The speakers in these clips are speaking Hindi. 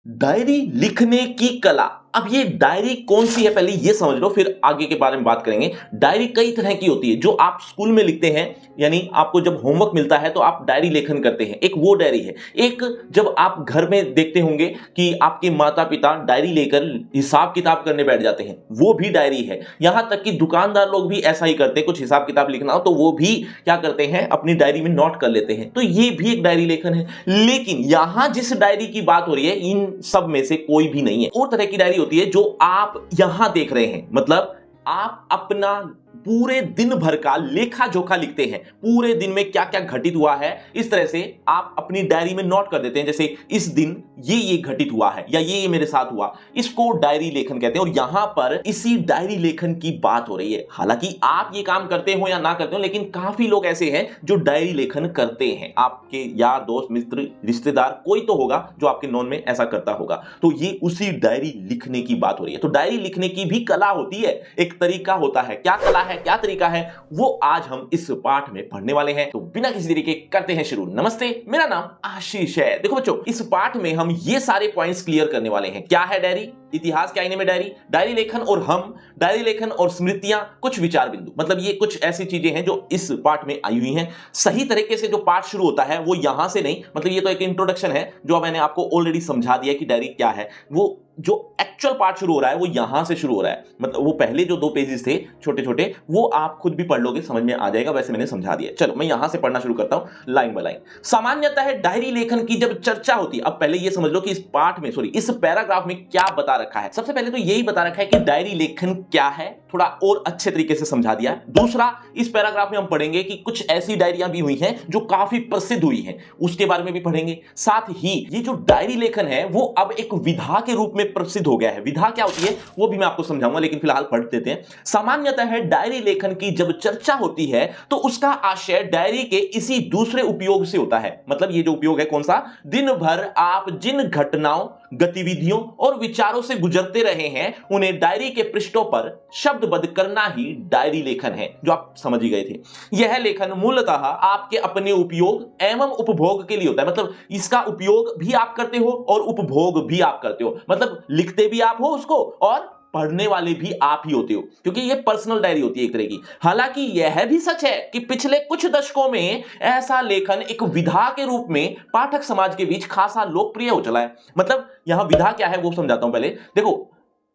डायरी लिखने की कला। अब ये डायरी कौन सी है पहले ये समझ लो, फिर आगे के बारे में बात करेंगे। डायरी कई तरह की होती है जो आप स्कूल में लिखते हैं, यानी आपको जब होमवर्क मिलता है तो आप डायरी लेखन करते हैं, एक वो डायरी है। एक जब आप घर में देखते होंगे कि आपके माता पिता डायरी लेकर हिसाब किताब करने बैठ जाते हैं, वो भी डायरी है। यहां तक कि दुकानदार लोग भी ऐसा ही करते हैं, कुछ हिसाब किताब लिखना हो तो वो भी क्या करते हैं, अपनी डायरी में नोट कर लेते हैं, तो ये भी एक डायरी लेखन है। लेकिन यहां जिस डायरी की बात हो रही है इन सब में से कोई भी नहीं है। और तरह की डायरी होती है जो आप यहां देख रहे हैं, मतलब आप अपना पूरे दिन भर का लेखा जोखा लिखते हैं, पूरे दिन में क्या क्या घटित हुआ है इस तरह से आप अपनी डायरी में नोट कर देते हैं। जैसे इस दिन ये घटित हुआ है या ये मेरे साथ हुआ, इसको डायरी लेखन कहते हैं। और यहां पर इसी डायरी लेखन की बात हो रही है। हालांकि आप ये काम करते हो या ना करते हो, लेकिन काफी लोग ऐसे हैं जो डायरी लेखन करते हैं। आपके यार दोस्त मित्र रिश्तेदार कोई तो होगा जो आपके नॉन में ऐसा करता होगा, तो ये उसी डायरी लिखने की बात हो रही है। तो डायरी लिखने की भी कला होती है, एक तरीका होता है। क्या कला है, क्या तरीका है, वो आज हम इस पाठ में पढ़ने वाले हैं। तो बिना किसी देरी के करते हैं शुरू। नमस्ते, मेरा नाम आशीष है। देखो बच्चों, इस पाठ में हम ये सारे पॉइंट्स क्लियर करने वाले हैं। क्या है डायरी, इतिहास के आईने में डायरी, डायरी लेखन और हम, डायरी लेखन और स्मृतियां, कुछ विचार बिंदु, मतलब ये कुछ ऐसी चीजें हैं जो इस पाठ में आई हुई हैं। सही तरीके से जो पाठ शुरू होता है वो यहां से नहीं, मतलब ये तो एक इंट्रोडक्शन है जो मैंने आपको ऑलरेडी समझा दिया कि डायरी क्या है। वो जो एक्चुअल पार्ट शुरू हो रहा है वो यहां से शुरू हो रहा है, मतलब वो पहले जो 2 पेजेस थे छोटे छोटे वो आप खुद भी पढ़ लोगे, समझ में आ जाएगा, वैसे मैंने समझा दिया। चलो मैं यहां से पढ़ना शुरू करता हूं लाइन बाय लाइन। सामान्यतः है डायरी लेखन की जब चर्चा होती है, अब पहले ये समझ लो कि इस पाठ में, सॉरी इस पैराग्राफ में क्या बता रखा है। सबसे पहले तो यही बता रखा है कि डायरी लेखन क्या है, थोड़ा और अच्छे तरीके से समझा दिया है। दूसरा, इस पैराग्राफ में हम पढ़ेंगे कि कुछ ऐसी डायरियां भी हुई हैं जो काफी प्रसिद्ध हुई हैं, उसके बारे में भी पढ़ेंगे। साथ ही ये जो डायरी लेखन है वो अब एक विधा के रूप में प्रसिद्ध हो गया है। विधा क्या होती है वो भी मैं आपको समझाऊंगा, लेकिन फिलहाल पढ़ देते हैं। सामान्यतः है डायरी लेखन की जब चर्चा होती है तो उसका आशय डायरी के इसी दूसरे उपयोग से होता है। मतलब ये जो उपयोग है कौन सा, दिन भर आप जिन घटनाओं, गतिविधियों और विचारों से गुजरते रहे हैं उन्हें डायरी के पृष्ठों पर शब्दबद्ध करना ही डायरी लेखन है, जो आप समझ ही गए थे। यह लेखन मूलतः आपके अपने उपयोग एवं उपभोग के लिए होता है, मतलब इसका उपयोग भी आप करते हो और उपभोग भी आप करते हो, मतलब लिखते भी आप हो उसको और पढ़ने वाले भी आप ही होते हो, क्योंकि ये पर्सनल डायरी होती है एक तरह की। हालांकि यह भी सच है कि पिछले कुछ दशकों में ऐसा लेखन एक विधा के रूप में पाठक समाज के बीच खासा लोकप्रिय हो चला है। मतलब यहां विधा क्या है वो समझाता हूं पहले। देखो,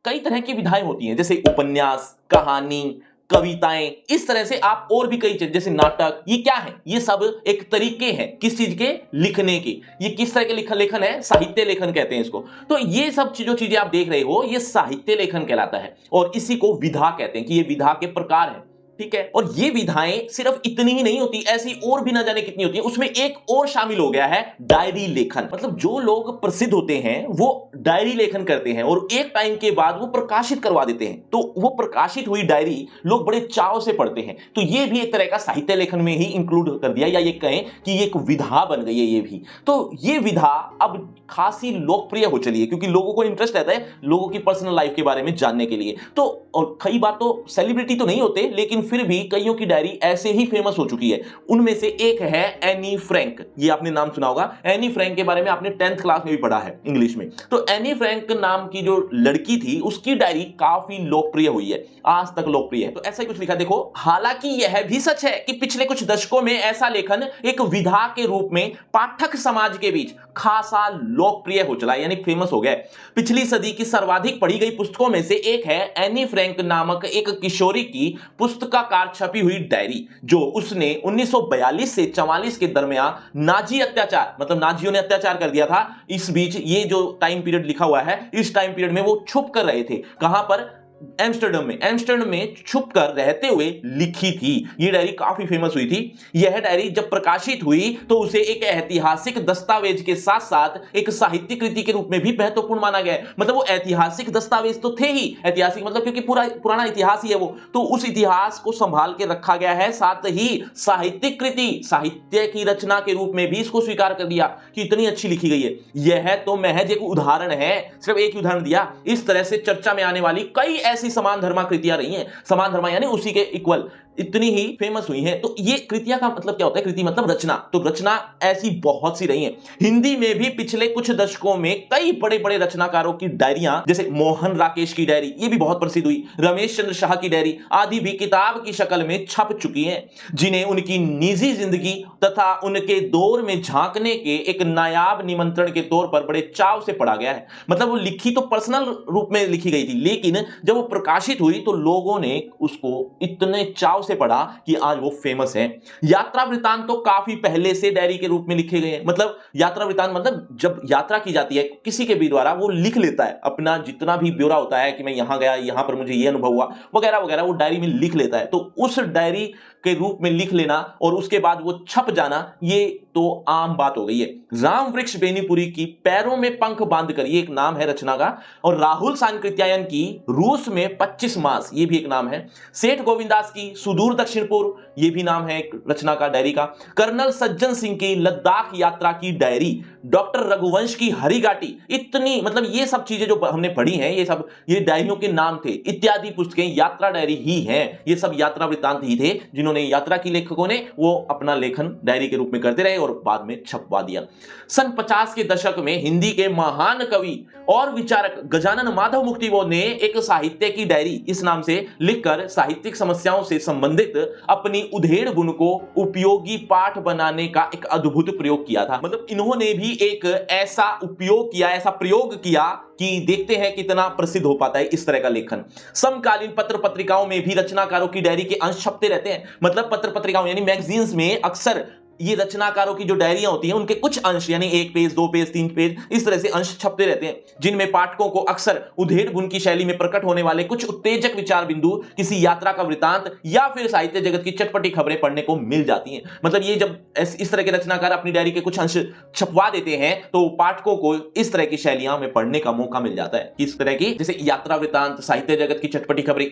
कई तरह की विधाएं होती हैं, जैसे उपन्यास, कहानी, कविताएं, इस तरह से आप और भी कई चीजें, जैसे नाटक, ये क्या है, ये सब एक तरीके हैं किस चीज के, लिखने के। ये किस तरह के लेखन है, साहित्य लेखन कहते हैं इसको। तो ये सब जो चीजें आप देख रहे हो ये साहित्य लेखन कहलाता है और इसी को विधा कहते हैं कि ये विधा के प्रकार है। ठीक है, और ये विधाएं सिर्फ इतनी ही नहीं होती, ऐसी और भी ना जाने कितनी होती है। उसमें एक और शामिल हो गया है डायरी लेखन। मतलब जो लोग प्रसिद्ध होते हैं वो डायरी लेखन करते हैं और एक टाइम के बाद वो प्रकाशित करवा देते हैं, तो वो प्रकाशित हुई डायरी लोग बड़े चाव से पढ़ते हैं। तो ये भी एक तरह का साहित्य लेखन में ही इंक्लूड कर दिया, या ये कहें कि ये एक विधा बन गई है ये भी। तो ये विधा अब खासी लोकप्रिय हो चली है क्योंकि लोगों को इंटरेस्ट रहता है लोगों की पर्सनल लाइफ के बारे में जानने के लिए। तो और कई बार तो सेलिब्रिटी तो नहीं होते, लेकिन फिर भी कईयों की डायरी ऐसे ही फेमस हो चुकी है। उनमें से एक है एनी फ्रैंक, ये आपने नाम सुना होगा। एनी फ्रैंक के बारे में आपने 10th क्लास में भी पढ़ा है इंग्लिश में। तो एनी फ्रैंक नाम की जो लड़की थी उसकी डायरी काफी लोकप्रिय हुई है, आज तक लोकप्रिय है। तो ऐसा ही कुछ लिखा, देखो, हालांकि यह भी सच है कि पिछले कुछ दशकों में ऐसा लेखन एक विधा के रूप में पाठक समाज के बीच खासा लोकप्रिय हो चला, यानी फेमस हो गया। पिछली सदी की सर्वाधिक पढ़ी गई पुस्तकों में से एक है एनी फ्रैंक नामक एक किशोरी की पुस्तकाकार छपी हुई डायरी, जो उसने 1942 से 44 के दरमियान नाजी अत्याचार, मतलब नाजियों ने अत्याचार कर दिया था, इस बीच ये जो टाइम पीरियड लिखा हुआ है, इस टाइम पीरियड में वो छुप कर रहे थे। कहां पर, एम्स्टर्डम में छुप कर रहते हुए लिखी थी। यह डायरी काफी फेमस हुई थी। यह डायरी जब प्रकाशित हुई तो उसे एक ऐतिहासिक दस्तावेज के साथ साथ एक साहित्य कृति के रूप में भी महत्वपूर्ण माना गया। मतलब वो ऐतिहासिक दस्तावेज तो थे ही, ऐतिहासिक मतलब क्योंकि पुराना इतिहास ही है वो, तो उस इतिहास को संभाल के रखा गया है। साथ ही साहित्यिक कृति, साहित्य की रचना के रूप में भी इसको स्वीकार कर दिया कि इतनी अच्छी लिखी गई है। यह तो महज एक उदाहरण है, सिर्फ एक उदाहरण दिया। इस तरह से चर्चा में आने वाली कई ऐसी समान धर्मा कृतियां रही हैं। समान धर्मा यानी उसी के इक्वल इतनी ही फेमस हुई हैं। तो ये कृतियां का मतलब क्या होता है? कृति मतलब रचना। तो रचना ऐसी बहुत सी रही हैं। हिंदी में भी पिछले कुछ दशकों में कई बड़े-बड़े रचनाकारों की डायरियां, जैसे मोहन राकेश की डायरी, ये भी बहुत प्रसिद्ध हुई, रमेश चंद्र शाह की डायरी आदि भी किताब की शक्ल में छप चुकी हैं, जिन्हें उनकी निजी जिंदगी तथा उनके दौर में झांकने के एक नायाब निमंत्रण के तौर पर बड़े चाव से पढ़ा गया है। मतलब वो लिखी तो पर्सनल रूप में लिखी गई थी, लेकिन जब वो प्रकाशित हुई तो लोगों ने उसको इतने चाव से पढ़ा कि आज वो फेमस है। यात्रा वृतांत तो काफी पहले से डायरी के रूप में लिखे गए हैं। मतलब यात्रा वृतांत मतलब जब यात्रा की जाती है किसी के भी द्वारा, वो लिख लेता है अपना जितना भी ब्यौरा होता है कि मैं यहां गया, यहां पर मुझे ये अनुभव हुआ वगैरह वगैरह, वो डायरी में लिख लेता है। तो उस डायरी के रूप में लिख लेना और उसके बाद वो छप जाना, ये तो आम बात हो गई है। राम वृक्ष बेनीपुरी की पैरों में पंख बांधकर, ये एक नाम है रचना का, और राहुल सांकृत्यायन की रूस में 25 मास, ये भी एक नाम है। सेठ गोविंदास की सुदूर दक्षिण पूर्व, ये भी नाम है एक रचना का डायरी का। कर्नल सज्जन सिंह की लद्दाख यात्रा की डायरी, डॉक्टर रघुवंश की हरिघाटी, इतनी मतलब ये सब चीजें जो हमने पढ़ी हैं, ये सब ये डायरियों के नाम थे। इत्यादि पुस्तकें यात्रा डायरी ही हैं। ये सब यात्रा वृत्तांत ही थे जिन्होंने यात्रा की, लेखकों ने वो अपना लेखन डायरी के रूप में करते रहे और बाद में छपवा दिया। सन 50 के दशक में हिंदी के महान कवि और विचारक गजानन माधव मुक्तिबोध ने एक साहित्य की डायरी इस नाम से लिखकर साहित्यिक समस्याओं से संबंधित अपनी उधेड़ गुण को उपयोगी पाठ बनाने का एक अद्भुत प्रयोग किया था। मतलब इन्होंने भी एक ऐसा उपयोग किया, ऐसा प्रयोग किया कि देखते हैं कितना प्रसिद्ध हो पाता है इस तरह का लेखन। समकालीन पत्र पत्रिकाओं में भी रचनाकारों की डायरी के अंश छपते रहते हैं। मतलब पत्र पत्रिकाओं यानी मैगजीन्स में अक्सर ये रचनाकारों की जो डायरियां होती हैं उनके कुछ अंश यानी 1 पेज 2 पेज 3 पेज इस तरह से अंश छपते रहते हैं, जिनमें पाठकों को अक्सर उधेड़ गुण की शैली में प्रकट होने वाले कुछ उत्तेजक विचार बिंदु, किसी यात्रा का वृतांत या फिर साहित्य जगत की चटपटी खबरें पढ़ने को मिल जाती हैं। मतलब ये जब इस तरह के रचनाकार अपनी डायरी के कुछ अंश छपवा देते हैं तो पाठकों को इस तरह की शैलियां में पढ़ने का मौका मिल जाता है। इस तरह की जैसे यात्रा वृतांत, साहित्य जगत की चटपटी खबरें,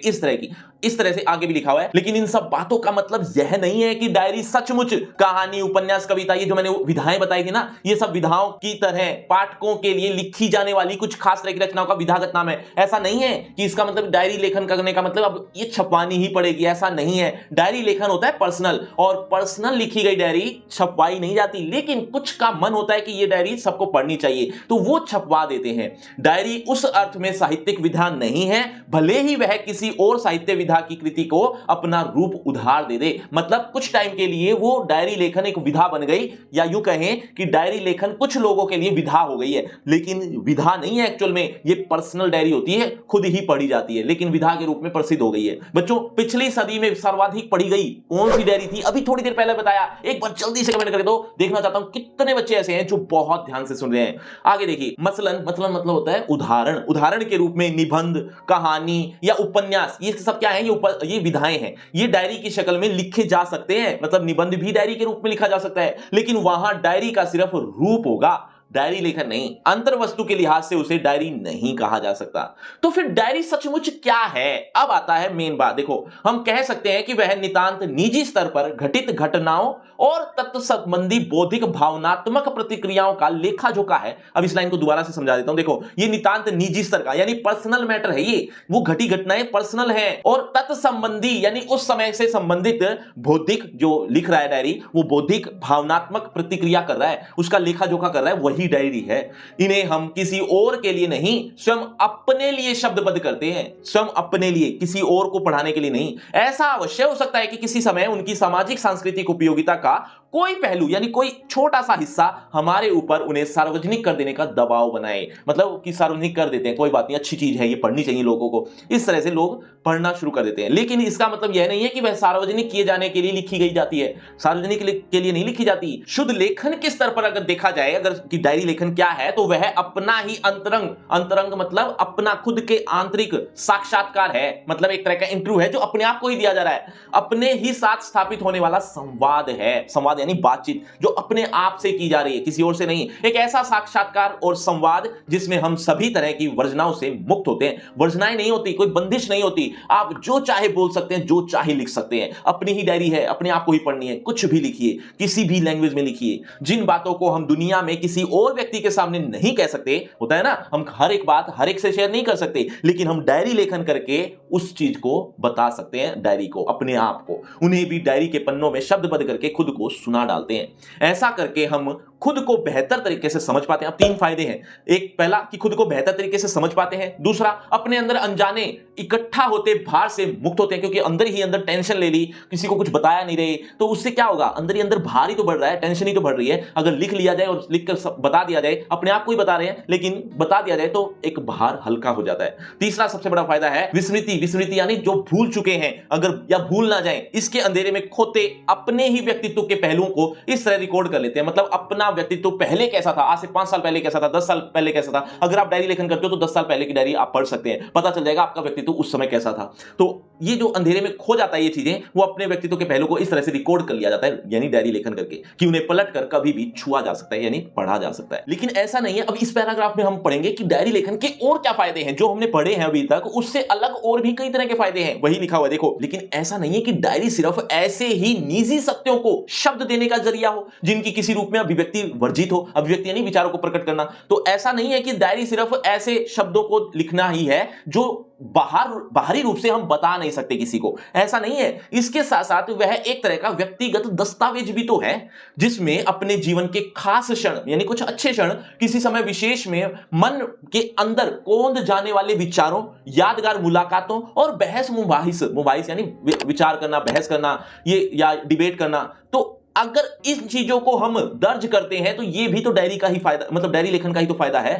इस तरह से आगे भी लिखा हुआ है। लेकिन इन सब बातों का मतलब यह नहीं है कि डायरी सचमुच कहानी, उपन्यास, कविता, ये जो मैंने विधाएं बताई थी ना, ये सब विधाओं की तरह पाठकों के लिए लिखी जाने वाली कुछ खास तरह की रचनाओं का विधागत नाम है। ऐसा नहीं है कि इसका मतलब डायरी लेखन करने का मतलब अब ये छपवानी ही पड़ेगी, ऐसा नहीं है। डायरी लेखन होता है पर्सनल, और पर्सनल लिखी गई डायरी छपवाई नहीं जाती, लेकिन कुछ का मन होता है कि ये डायरी सबको पढ़नी चाहिए तो वो छपवा देते हैं। डायरी उस अर्थ में साहित्यिक विधा नहीं है, भले ही वह किसी और साहित्य विधा की कृति को अपना रूप उधार दे दे। मतलब कुछ टाइम के लिए वो डायरी लेखन एक विधा बन गई, या यूं कहें कि डायरी लेखन कुछ लोगों के लिए विधा हो गई है, लेकिन विधा नहीं है एक्चुअल में। ये पर्सनल डायरी होती है, खुद ही पढ़ी जाती है, लेकिन विधा के रूप में प्रसिद्ध हो गई है। बच्चों, पिछली सदी में सर्वाधिक पढ़ी गई कौन सी डायरी थी? अभी थोड़ी देर पहले बताया, एक बार जल्दी से कमेंट कर दो, देखना चाहता हूं कितने बच्चे ऐसे हैं जो बहुत ध्यान से सुन रहे हैं। आगे देखिए, मसलन मतलब होता है उदाहरण। उदाहरण के रूप में निबंध, कहानी या उपन्यास, ये सब क्या है? ये विधाएं हैं। ये डायरी की शक्ल में लिखे जा सकते हैं। मतलब निबंध भी डायरी के रूप में लिखा जा सकता है, लेकिन वहां डायरी का सिर्फ रूप होगा, डायरी लेखन नहीं। अंतर वस्तु के लिहाज से उसे डायरी नहीं कहा जा सकता। तो फिर डायरी सचमुच क्या है? अब आता है मेन बात। देखो, हम कह सकते हैं कि वह नितांत निजी स्तर पर घटित घटनाओं और तत्व संबंधी बौद्धिक भावनात्मक प्रतिक्रियाओं का लेखा जोखा है। अब इस लाइन को दोबारा से समझा देता हूं। देखो, ये नितांत निजी स्तर का यानी पर्सनल मैटर है, ये वो घटी घटनाएं पर्सनल है, और तत्व संबंधी यानी उस समय से संबंधित बौद्धिक, जो लिख रहा है डायरी वो बौद्धिक भावनात्मक प्रतिक्रिया कर रहा है, उसका लेखा जोखा कर रहा है, वही डायरी है। इन्हें हम किसी और के लिए नहीं, स्वयं अपने लिए शब्दबद्ध करते हैं। स्वयं अपने लिए, किसी और को पढ़ाने के लिए नहीं। ऐसा अवश्य हो सकता है कि किसी समय उनकी सामाजिक सांस्कृतिक उपयोगिता का कोई पहलू यानी कोई छोटा सा हिस्सा हमारे ऊपर उन्हें सार्वजनिक कर देने का दबाव बनाए। मतलब कि सार्वजनिक कर देते हैं, कोई बात नहीं, अच्छी चीज है, ये पढ़नी चाहिए लोगों को, इस तरह से लोग पढ़ना शुरू कर देते हैं। लेकिन इसका मतलब यह नहीं है कि वह सार्वजनिक किए जाने के लिए लिखी गई जाती है, सार्वजनिक के लिए नहीं लिखी जाती। शुद्ध लेखन के स्तर पर अगर देखा जाए, अगर कि डायरी लेखन क्या है, तो वह अपना ही अंतरंग मतलब अपना खुद के आंतरिक साक्षात्कार है। मतलब एक तरह का इंटरव्यू है जो अपने आप को ही दिया जा रहा है, अपने ही साथ स्थापित होने वाला संवाद है। संवाद यानी बातचीत जो अपने आप से की जा रही है, किसी और से नहीं। एक ऐसा साक्षात्कार और संवाद जिसमें हम सभी तरह की वर्जनाओं से मुक्त होते हैं। वर्जनाएं नहीं होती, कोई बंदिश नहीं होती, आप जो चाहे बोल सकते हैं, जो चाहे लिख सकते हैं। अपनी ही डायरी है, अपने आप को ही पढ़नी है, कुछ भी लिखिए, किसी भी लैंग्वेज में लिखिए। जिन बातों को हम दुनिया में किसी और व्यक्ति के सामने नहीं कह सकते, होता है ना, हम हर एक बात हर एक से शेयर नहीं कर सकते, लेकिन हम डायरी लेखन करके उस चीज को बता सकते हैं, डायरी को, अपने आप को। उन्हें भी डायरी के पन्नों में शब्दबद्ध करके खुद को सुना डालते हैं। ऐसा करके हम खुद को बेहतर तरीके से समझ पाते हैं। अब 3 फायदे हैं। एक, पहला कि खुद को बेहतर तरीके से समझ पाते हैं। दूसरा, अपने अंदर अनजाने इकट्ठा होते भार से मुक्त होते हैं, क्योंकि अंदर ही अंदर टेंशन ले ली, किसी को कुछ बताया नहीं रहे, तो उससे क्या होगा, अंदर ही अंदर भार ही तो बढ़ रहा है, टेंशन ही तो बढ़ रही है। अगर लिख लिया जाए और लिख कर बता दिया जाए, अपने आप को ही बता रहे हैं लेकिन बता दिया जाए, तो एक भार हल्का हो जाता है। तीसरा सबसे बड़ा फायदा है विस्मृति। विस्मृति यानी जो भूल चुके हैं अगर, या भूल ना जाए, इसके अंधेरे में खोते अपने ही व्यक्तित्व के पहलुओं को इस तरह रिकॉर्ड कर लेते हैं। मतलब अपना व्यक्तित्व पहले कैसा था, आज से 5 साल पहले कैसा था, 10 साल पहले कैसा था। अगर आप डायरी लेखन करते हो तो 10 साल पहले की डायरी आप पढ़ सकते हैं, पता चल जाएगा आपका व्यक्तित्व उस समय कैसा था। तो ये जो अंधेरे में खो जाता है, ये चीजें, वो अपने व्यक्तित्व के पहलू को इस तरह से रिकॉर्ड कर लिया जाता है, यानी डायरी लेखन करके, कि उन्हें पलट कर कभी भी छुआ जा सकता है, यानी पढ़ा जा सकता है। लेकिन ऐसा नहीं है। अब इस पैराग्राफ में हम पढ़ेंगे कि डायरी लेखन के और क्या फायदे हैं। जो हमने पढ़े हैं अभी तक, उससे अलग और भी कई तरह के फायदे हैं, वही लिखा हुआ है, देखो। लेकिन ऐसा नहीं है कि डायरी सिर्फ ऐसे ही निजी सत्यों को शब्द देने का जरिया हो, जिनकी किसी रूप में अभिव्यक्ति वर्जित हो। अभिव्यक्ति यानी विचारों को प्रकट करना। तो ऐसा नहीं है कि डायरी सिर्फ ऐसे शब्दों को लिखना ही है जो बाहरी रूप से हम बता नहीं सकते किसी को, ऐसा नहीं है। इसके साथ साथ वह एक तरह का व्यक्तिगत दस्तावेज भी तो है, जिसमें अपने जीवन के खास क्षण, यानी कुछ अच्छे क्षण, किसी समय विशेष में मन के अंदर कौंध जाने वाले विचारों, यादगार मुलाकातों और बहस मुबाहिस यानी विचार करना, बहस करना, ये या डिबेट करना। तो अगर इन चीजों को हम दर्ज करते हैं तो ये भी तो डायरी का ही फायदा, मतलब डायरी लेखन का ही तो फायदा है।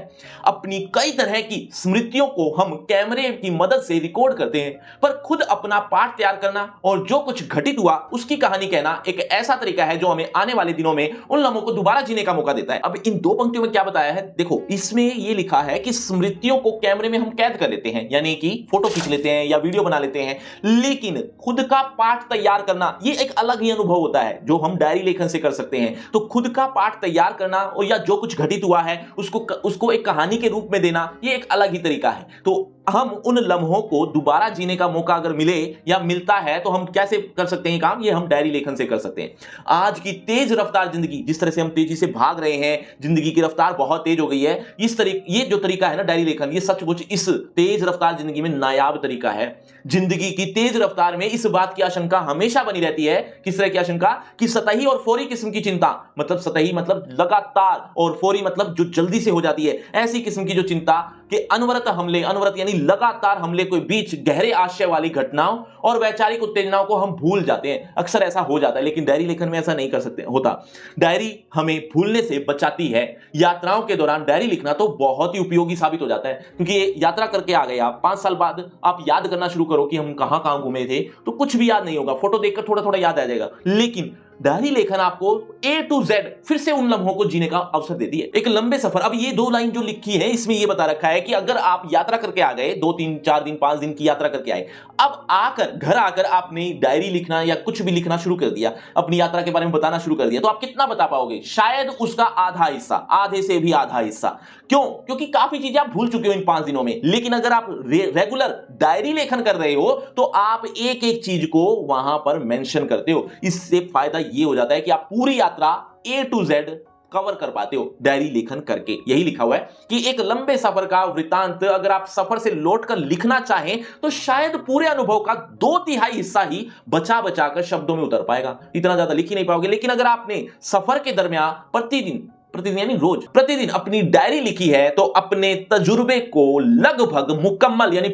अपनी कई तरह की स्मृतियों को हम कैमरे की मदद से रिकॉर्ड करते हैं, पर खुद अपना पाठ तैयार करना और जो कुछ घटित हुआ उसकी कहानी कहना एक ऐसा तरीका है जो हमें आने वाले दिनों में उन लम्हों को दोबारा जीने का मौका देता है। अब इन 2 पंक्तियों में क्या बताया है, देखो, इसमें ये लिखा है कि स्मृतियों को कैमरे में हम कैद कर लेते हैं, यानी कि फोटो खींच लेते हैं या वीडियो बना लेते हैं, लेकिन खुद का पाठ तैयार करना ये एक अलग ही अनुभव होता है जो हम डायरी लेखन से कर सकते हैं। तो खुद का पाठ तैयार करना और या जो कुछ घटित हुआ है उसको एक कहानी के रूप में देना, ये एक अलग ही तरीका है। तो हम उन लम्हों को दोबारा जीने का मौका अगर मिले या मिलता है तो हम कैसे कर सकते हैं काम, ये हम डायरी लेखन से कर सकते हैं। आज की तेज रफ्तार जिंदगी, जिस तरह से हम तेजी से भाग रहे हैं, जिंदगी की रफ्तार बहुत तेज हो गई है, ये जो तरीका है ना डायरी लेखन, ये सचमुच इस तेज रफ्तार जिंदगी में नायाब तरीका है। जिंदगी की तेज रफ्तार में इस बात की आशंका हमेशा बनी रहती है, किस तरह की आशंका, कि सतही और फौरी किस्म की चिंता, मतलब सतही मतलब लगातार, और फौरी मतलब जो जल्दी से हो जाती है, ऐसी किस्म की जो चिंता के अनवरत हमले, अनवरत यानी लगातार हमले के बीच गहरे आशय वाली घटनाओं और वैचारिक उत्तेजनाओं को हम भूल जाते हैं। अक्सर ऐसा हो जाता है, लेकिन डायरी लेखन में ऐसा नहीं कर सकते होता। डायरी हमें भूलने से बचाती है। यात्राओं के दौरान डायरी लिखना तो बहुत ही उपयोगी साबित हो जाता है, क्योंकि यात्रा करके आ गए आप, 5 साल बाद आप याद करना शुरू करो कि हम कहां कहां घूमे थे, तो कुछ भी याद नहीं होगा, फोटो देखकर थोड़ा थोड़ा याद आ जाएगा। लेकिन डायरी लेखन आपको A to Z फिर से उन लम्हों को जीने का अवसर देती है। एक लंबे सफर, अब ये 2 लाइन जो लिखी है इसमें ये बता रखा है कि अगर आप यात्रा करके आ गए, 2 3 4 दिन 5 दिन की यात्रा करके आए, अब घर आकर आपने डायरी लिखना या कुछ भी लिखना शुरू कर दिया, अपनी यात्रा के बारे में बताना शुरू कर दिया, तो आप कितना बता पाओगे? शायद उसका आधा हिस्सा, आधे से भी आधा हिस्सा। क्यों? क्योंकि काफी चीजें आप भूल चुके हो इन 5 दिनों में। लेकिन अगर आप रेगुलर डायरी लेखन कर रहे हो तो आप एक एक चीज को वहां पर मेंशन करते हो। इससे फायदा ये हो जाता है कि आप पूरी यात्रा A to Z कवर कर पाते हो डायरी लेखन करके। यही लिखा हुआ है कि एक लंबे सफर का वृतांत अगर आप सफर से लौटकर लिखना चाहें तो शायद पूरे अनुभव का 2/3 हिस्सा ही बचा बचा कर शब्दों में उतर पाएगा, इतना ज्यादा लिख ही नहीं पाओगे। लेकिन अगर आपने सफर के दरमियान प्रतिदिन यानी रोज प्रतिदिन अपनी डायरी लिखी है तो अपने तजुर्बे को लगभग मुकम्मल यानी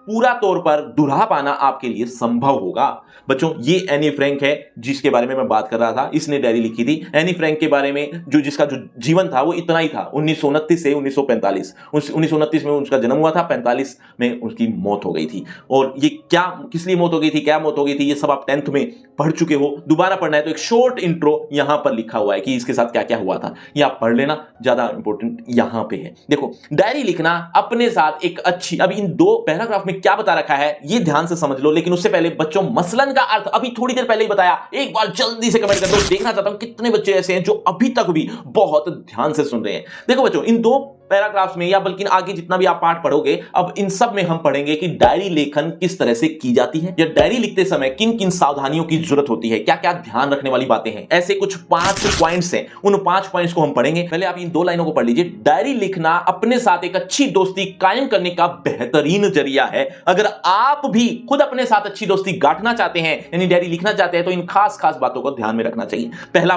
पूरा तौर पर दुहरा पाना आपके लिए संभव होगा। बच्चों, ये एनी फ्रैंक है जिसके बारे में मैं बात कर रहा था, इसने डायरी लिखी थी। एनी फ्रैंक के बारे में जिसका जो जीवन था वो इतना ही था, 1929 से 1945। 1929 में उसका जन्म हुआ था, 45 में उसकी मौत हो गई थी। और ये किस लिए मौत हो गई थी, क्या मौत हो गई थी, ये सब आप 10th में पढ़ चुके हो। दोबारा पढ़ना है तो एक शॉर्ट इंट्रो यहां पर लिखा हुआ है कि इसके साथ क्या क्या हुआ था, ये आप पढ़ लेना, ज्यादा इंपॉर्टेंट यहां पे है। देखो, डायरी लिखना अपने साथ एक अच्छी, अब इन 2 पैराग्राफ में में क्या बता रखा है ये ध्यान से समझ लो, लेकिन उससे पहले बच्चों मसलन का अर्थ अभी थोड़ी देर पहले ही बताया, एक बार जल्दी से कमेंट कर दो। देखना चाहता हूं कितने बच्चे ऐसे हैं जो अभी तक भी बहुत ध्यान से सुन रहे हैं। देखो बच्चों, इन दो पैराग्राफ्स में या बल्कि आगे जितना भी आप पाठ पढ़ोगे, अब इन सब में हम पढ़ेंगे कि डायरी लेखन किस तरह से की जाती है, या डायरी लिखते समय किन किन सावधानियों की जरूरत होती है, क्या क्या ध्यान रखने वाली बातें हैं। ऐसे कुछ 5 पॉइंट्स हैं, उन 5 पॉइंट्स को हम पढ़ेंगे। पहले आप इन 2 लाइनों को पढ़ लीजिए। डायरी लिखना अपने साथ एक अच्छी दोस्ती कायम करने का बेहतरीन जरिया है। अगर आप भी खुद अपने साथ अच्छी दोस्ती गांठना चाहते हैं, यानी डायरी लिखना चाहते हैं, तो इन खास खास बातों को ध्यान में रखना चाहिए। पहले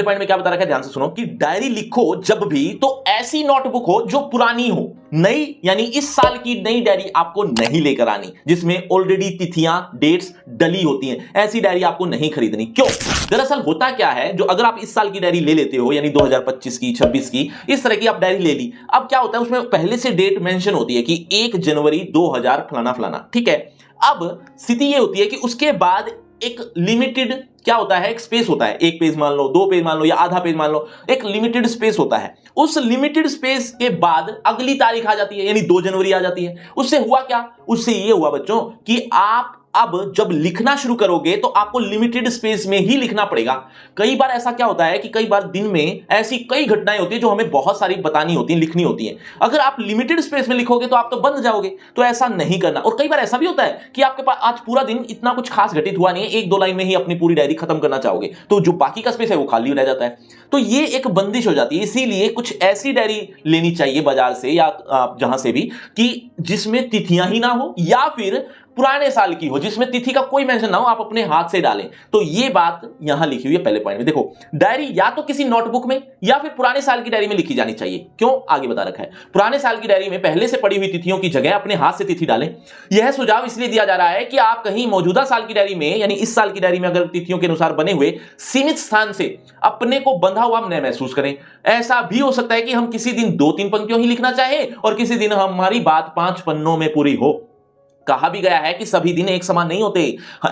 पॉइंट में क्या बता रखा है, ध्यान से सुनो, कि डायरी लिखो जब भी तो ऐसी नोटबुक हो जो पुरानी हो। नई यानी इस साल की नई डायरी आपको नहीं लेकर आनी जिसमें ऑलरेडी तिथियां डेट्स डली होती हैं। ऐसी डायरी आपको नहीं खरीदनी। क्यों? दरअसल होता क्या है, जो अगर आप इस साल की डायरी ले लेते हो, यानी 2025 की 26 की इस तरह की आप डायरी ले ली, अब क्या होता है उसमें पहले से डेट मेंशन होती है कि 1 जनवरी 2000 फलाना फलाना, ठीक है। अब स्थिति यह होती है कि उसके बाद एक लिमिटेड क्या होता है, एक स्पेस होता है, 1 पेज मान लो, 2 पेज मान लो या आधा पेज मान लो, एक लिमिटेड स्पेस होता है। उस लिमिटेड स्पेस के बाद अगली तारीख आ जाती है, यानी 2 जनवरी आ जाती है। उससे हुआ क्या? उससे ये हुआ बच्चों कि आप अब जब लिखना शुरू करोगे तो आपको लिमिटेड स्पेस में ही लिखना पड़ेगा। कई बार ऐसा क्या होता है कि कई बार दिन में ऐसी कई घटनाएं होती है जो हमें बहुत सारी बतानी होती है, लिखनी होती है। अगर आप लिमिटेड स्पेस में लिखोगे तो आप तो बंद जाओगे, तो ऐसा नहीं करना। और कई बार ऐसा भी होता है कि आपके पास आज पूरा दिन इतना कुछ खास घटित हुआ नहीं है, 1-2 लाइन में ही अपनी पूरी डायरी खत्म करना चाहोगे, तो जो बाकी का स्पेस है वो खाली रह जाता है। तो ये एक बंदिश हो जाती है। इसीलिए कुछ ऐसी डायरी लेनी चाहिए बाजार से या जहां से भी, कि जिसमें तिथियां ही ना हो या फिर पुराने साल की हो, जिसमें तिथि का कोई मेंशन ना हो, आप अपने हाथ से डालें। तो ये बात यहां लिखी हुई है पहले पॉइंट में। देखो, डायरी या तो किसी नोटबुक में या फिर पुराने साल की डायरी में लिखी जानी चाहिए। क्यों? आगे बता रखा है। पुराने साल की डायरी में पहले से पड़ी हुई तिथियों की जगह अपने हाथ से तिथि डालें। यह सुझाव इसलिए दिया जा रहा है कि आप कहीं मौजूदा साल की डायरी में, यानी इस साल की डायरी में अगर तिथियों के अनुसार बने हुए सीमित स्थान से अपने को बंधा हुआ न महसूस करें। ऐसा भी हो सकता है कि हम किसी दिन 2-3 पंक्तियों ही लिखना चाहें और किसी दिन हमारी बात 5 पन्नों में पूरी हो। कहा भी गया है कि सभी दिन एक समान नहीं होते।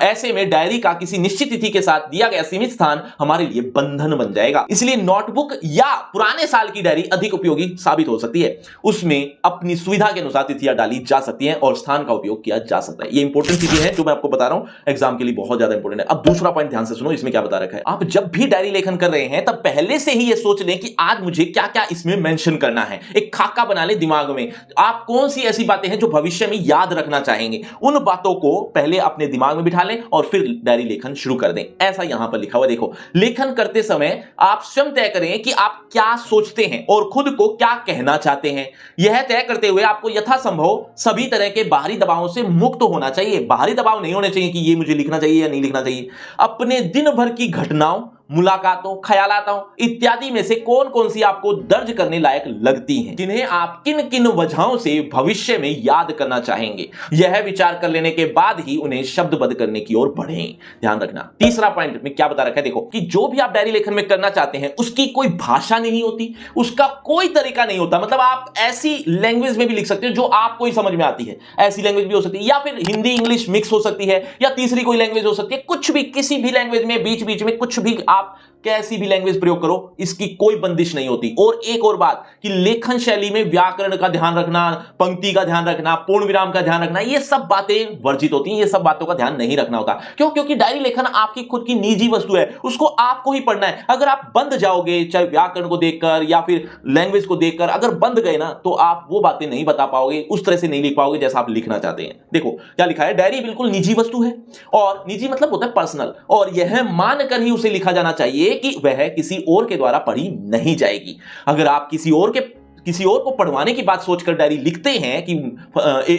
ऐसे में डायरी का किसी निश्चित तिथि के साथ दिया गया सीमित स्थान हमारे लिए बंधन बन जाएगा। इसलिए नोटबुक या पुराने साल की डायरी अधिक उपयोगी साबित हो सकती है। उसमें अपनी सुविधा के अनुसार तिथियां डाली जा सकती हैं और स्थान का उपयोग किया जा सकता है। ये इंपॉर्टेंट चीजें हैं जो मैं आपको बता रहा हूं, एग्जाम के लिए बहुत ज्यादा इंपॉर्टेंट है। अब दूसरा पॉइंट ध्यान से सुनो, इसमें क्या बता रखा है। आप जब भी डायरी लेखन कर रहे हैं तब पहले से ही ये सोच लें कि आज मुझे क्या क्या इसमें मेंशन करना है। एक खाका बना ले दिमाग में, आप कौन सी ऐसी बातें हैं जो भविष्य में याद रखना चाहेंगे, उन बातों को पहले अपने दिमाग में बिठा लें और फिर डायरी लेखन शुरू कर दें। ऐसा यहां पर लिखा हुआ देखो। लेखन करते समय आप स्वयं तय करें कि आप क्या सोचते हैं और खुद को क्या कहना चाहते हैं। यह तय करते हुए आपको यथासंभव सभी तरह के बाहरी दबावों से मुक्त होना चाहिए। बाहरी दबाव नहीं होने चाहिए कि ये मुझे लिखना चाहिए या नहीं लिखना चाहिए। अपने दिन भर की घटनाओं, मुलाकातों, ख्यालातों इत्यादि में से कौन कौन सी आपको दर्ज करने लायक लगती हैं, जिन्हें आप किन किन वजहों से भविष्य में याद करना चाहेंगे, यह विचार कर लेने के बाद ही उन्हें शब्दबद्ध करने की ओर बढ़ें। ध्यान रखना। तीसरा पॉइंट में क्या बता रखा है देखो, कि जो भी आप डायरी लेखन में करना चाहते हैं उसकी कोई भाषा नहीं होती, उसका कोई तरीका नहीं होता। मतलब आप ऐसी लैंग्वेज में भी लिख सकते हो जो आपको ही समझ में आती है। ऐसी लैंग्वेज भी हो सकती है या फिर हिंदी इंग्लिश मिक्स हो सकती है या तीसरी कोई लैंग्वेज हो सकती है। कुछ भी, किसी भी लैंग्वेज में बीच बीच में कुछ भी आप कैसी भी लैंग्वेज प्रयोग करो, इसकी कोई बंदिश नहीं होती। और एक और बात कि लेखन शैली में व्याकरण का ध्यान रखना, पंक्ति का ध्यान रखना, पूर्ण विराम का ध्यान रखना, ये सब बातें वर्जित होती हैं। ये सब बातों का ध्यान नहीं रखना होता। क्यों? क्योंकि डायरी लेखन आपकी खुद की निजी वस्तु है, उसको आपको ही पढ़ना है। अगर आप बंद जाओगे, चाहे व्याकरण को देखकर या फिर लैंग्वेज को देखकर, अगर बंद गए ना तो आप वो बातें नहीं बता पाओगे, उस तरह से नहीं लिख पाओगे जैसा आप लिखना चाहते हैं। देखो क्या लिखा है, डायरी बिल्कुल निजी वस्तु है और निजी मतलब होता है पर्सनल, और यह मानकर ही उसे लिखा जाना चाहिए कि वह किसी और के द्वारा पढ़ी नहीं जाएगी। अगर आप किसी और को पढ़वाने की बात सोचकर डायरी लिखते हैं कि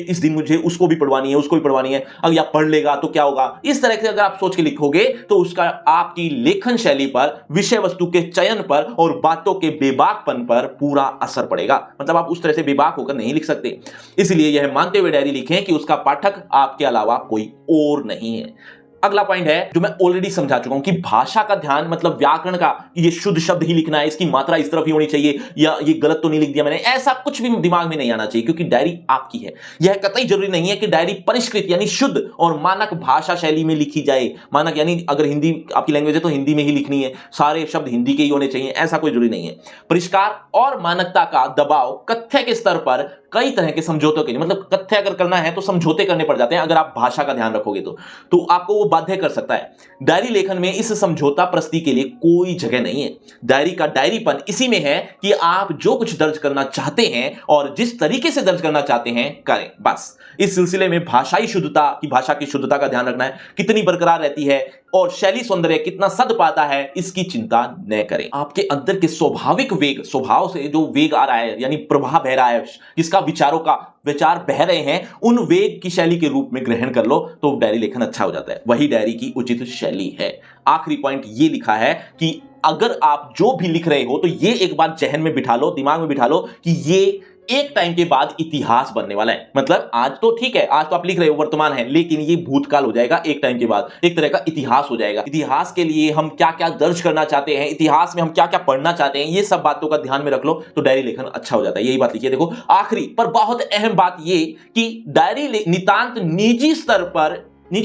इस दिन मुझे उसको भी पढ़वानी है, उसको भी पढ़वानी है, अगर आप पढ़ लेगा तो क्या होगा, इस तरह से अगर आप सोच के लिखोगे तो उसका आपकी लेखन शैली पर, विषय वस्तु के चयन पर और बातों के बेबाकपन पर पूरा असर पड़ेगा। मतलब आप उस तरह से बेबाक होकर नहीं लिख सकते। इसलिए यह मानते हुए डायरी लिखें कि उसका पाठक आपके अलावा कोई और नहीं है। अगला पॉइंट है जो मैं ऑलरेडी समझा चुका हूं कि भाषा का ध्यान, मतलब व्याकरण का, ये शुद्ध शब्द ही लिखना है, इसकी मात्रा इस तरफ ही होनी चाहिए, या ये गलत तो नहीं लिख दिया मैंने, ऐसा कुछ भी दिमाग में नहीं आना चाहिए। क्योंकि डायरी आपकी है। यह कतई जरूरी नहीं है कि डायरी परिष्कृत यानी शुद्ध और मानक भाषा शैली में लिखी जाए। मानक यानी अगर हिंदी आपकी लैंग्वेज है तो हिंदी में ही लिखनी है, सारे शब्द हिंदी के ही होने चाहिए, ऐसा कोई जरूरी नहीं है। परिष्कार और मानकता का दबाव कथ्य के स्तर पर कई तरह के समझौतों के लिए, मतलब कथ्य अगर करना है तो समझौते करने पड़ जाते हैं अगर आप भाषा का ध्यान रखोगे तो आपको वो बाध्य कर सकता है। डायरी लेखन में इस समझौता प्रस्ती के लिए कोई जगह नहीं है। डायरी का डायरीपन इसी में है कि आप जो कुछ दर्ज करना चाहते हैं और जिस तरीके से दर्ज करना चाहते हैं करें, बस। इस सिलसिले में भाषा की शुद्धता का ध्यान रखना है, कितनी बरकरार रहती है और शैली सौंदर्य कितना सद पाता है, इसकी चिंता न करें। आपके अंदर के स्वाभाविक वेग, स्वभाव से जो वेग आ रहा है यानी प्रवाह बह रहा है, जिसका विचार बह रहे हैं, उन वेग की शैली के रूप में ग्रहण कर लो तो डायरी लेखन अच्छा हो जाता है। वही डायरी की उचित शैली है। आखिरी पॉइंट ये लिखा है कि अगर आप जो भी लिख रहे हो तो ये एक बार जहन में बिठा लो, दिमाग में बिठा लो कि ये एक टाइम के बाद इतिहास बनने वाला है। मतलब आज तो ठीक है, आज तो आप लिख रहे हो, वर्तमान है, लेकिन ये भूतकाल हो जाएगा, एक टाइम के बाद एक तरह का इतिहास हो जाएगा। इतिहास के लिए हम क्या क्या दर्ज करना चाहते हैं, इतिहास में हम क्या क्या पढ़ना चाहते हैं, ये सब बातों का ध्यान में रख लो तो डायरी लेखन अच्छा हो जाता है। यही बात लिखिए। देखो आखिरी पर बहुत अहम बात ये कि डायरी नितांत निजी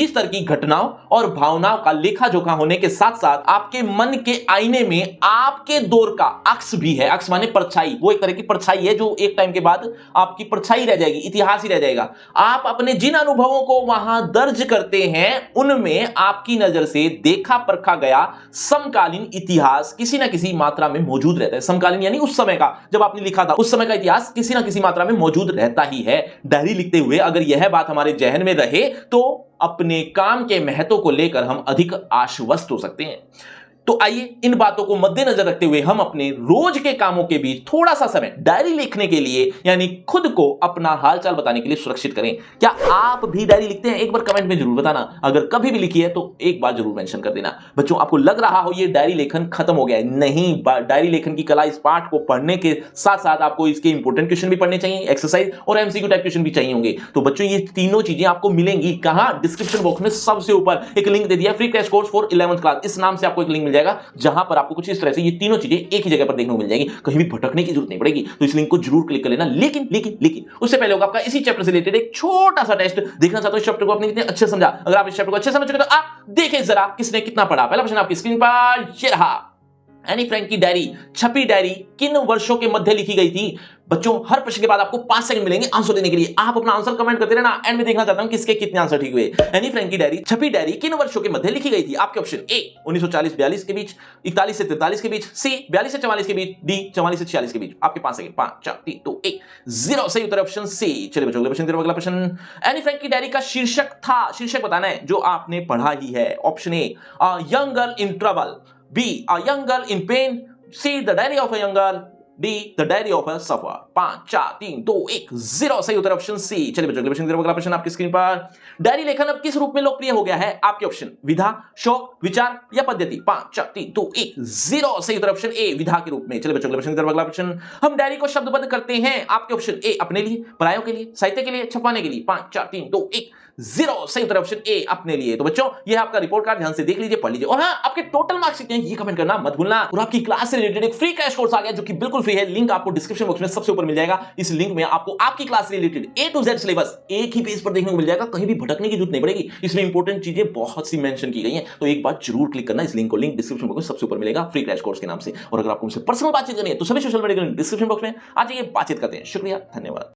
स्तर की घटनाओं और भावनाओं का लेखा जोखा होने के साथ साथ आपके मन के आईने में आपके दौर का अक्स भी है। अक्स माने परछाई, वो एक तरह की परछाई है जो एक टाइम के बाद आपकी परछाई रह जाएगी, इतिहास ही रह जाएगा। आप अपने जिन अनुभवों को वहां दर्ज करते हैं उनमें आपकी नजर से देखा परखा गया समकालीन इतिहास किसी ना किसी मात्रा में मौजूद रहता है। समकालीन यानी उस समय का, जब आपने लिखा था उस समय का इतिहास किसी ना किसी मात्रा में मौजूद रहता ही है। डायरी लिखते हुए अगर यह बात हमारे जहन में रहे तो अपने काम के महत्व को लेकर हम अधिक आश्वस्त हो सकते हैं। तो आइए इन बातों को मद्देनजर रखते हुए हम अपने रोज के कामों के बीच थोड़ा सा समय डायरी लिखने के लिए यानी खुद को अपना हालचाल बताने के लिए सुरक्षित करें। क्या आप भी डायरी लिखते हैं? एक बार कमेंट में जरूर बताना। अगर कभी भी लिखी है तो एक बार जरूर मेंशन कर देना। बच्चों आपको लग रहा हो ये डायरी लेखन खत्म हो गया है, नहीं, डायरी लेखन की कला, इस पाठ को पढ़ने के साथ साथ आपको इसके इंपॉर्टेंट क्वेश्चन भी पढ़ने चाहिए, एक्सरसाइज और एमसीक्यू टाइप क्वेश्चन भी चाहिए होंगे। तो बच्चों ये तीनों चीजें आपको मिलेंगी कहां? डिस्क्रिप्शन बॉक्स में सबसे ऊपर एक लिंक दे दिया, free crash course for 11th class. इस नाम से आपको एक लिंक मिल जाएगा जहां पर आपको कुछ इस तरह से ये तीनों चीजें एक ही जगह पर देखने को मिल जाएगी, कहीं भी भटकने की जरूरत नहीं पड़ेगी। तो इस लिंक को जरूर क्लिक कर लेना। लेकिन उससे पहले होगा आपका इसी चैप्टर से रिलेटेड एक छोटा सा टेस्ट। देखना चाहते हो इस चैप्टर को आपने कितने अच्छे समझा। अगर आप इस चैप्टर को अच्छे समझ चुके तो आप देखें जरा किसने कितना पढ़ा। पहला प्रश्न आपकी स्क्रीन पर ये रहा। एनी फ्रैंक की डायरी, छपी डायरी किन वर्षों के मध्य लिखी गई थी? बच्चों हर प्रश्न के बाद आपको 5 सेकंड मिलेंगे आंसर देने के लिए। आप अपना आंसर कमेंट करते रहना, एंड में देखना चाहता हूं किसके कितने आंसर ठीक हुए। एनी फ्रैंक की डायरी, छपी डायरी किन वर्षों के मध्य लिखी गई थी? आपके ऑप्शन ए 1940-42 के बीच, 41 से 43 के बीच, सी 42 से 44 के बीच, डी 44 से 46 के बीच। आपके 5 सेकंड, 5 4 3 2 1 0। सही उत्तर ऑप्शन सी। चलिए बच्चों अगला प्रश्न, अगला प्रश्न। एनी फ्रैंक की डायरी का शीर्षक बताना है जो आपने पढ़ा ही है। Option a young girl in trouble, be young girl in pen, C the diary of a young girl, D the diary of a sufferer। 5 4 3 2 1 0। सही उत्तर ऑप्शन सी। चलिए बच्चों अगला प्रश्न आपकी स्क्रीन पर। डायरी लेखन अब किस रूप में लोकप्रिय हो गया है? आपके ऑप्शन विधा, शौक, विचार या पद्धति। 5 4 3 2 1 0। सही उत्तर ऑप्शन ए विधा के रूप में। चलिए बच्चों अगला प्रश्न। हम डायरी को शब्दबद्ध करते हैं। आपके ऑप्शन ए अपने लिए, परायों के लिए, साहित्य के लिए, छपवाने के लिए। 5 4 3 2 1 0। सही उत्तर ऑप्शन ए अपने लिए। तो बच्चों ये आपका रिपोर्ट कार्ड, ध्यान से देख लीजिए, पढ़ लीजिए। और हाँ, आपके टोटल मार्क्स कितने हैं ये कमेंट करना मत भूलना। और आपकी क्लास से रिलेटेड एक फ्री क्रैश कोर्स आ गया जो कि बिल्कुल फ्री है। लिंक आपको डिस्क्रिप्शन बॉक्स में सबसे ऊपर मिल जाएगा। इस लिंक में आपको आपकी क्लास से related A to Z syllabus एक ही पेज पर देखने को मिल जाएगा, कहीं भी भटकने की जरूरत नहीं पड़ेगी। इसमें इंपॉर्टेंट चीजें बहुत सी मेंशन की गई हैं, तो एक बार जरूर क्लिक करना इस लिंक को। लिंक डिस्क्रिप्शन बॉक्स में सबसे ऊपर मिलेगा फ्री क्रैश कोर्स के नाम से। और अगर आपको मुझसे पर्सनल बातचीत करनी है तो सभी सोशल मीडिया के लिंक डिस्क्रिप्शन बॉक्स में आ जाइए, बातचीत करते हैं। शुक्रिया, धन्यवाद।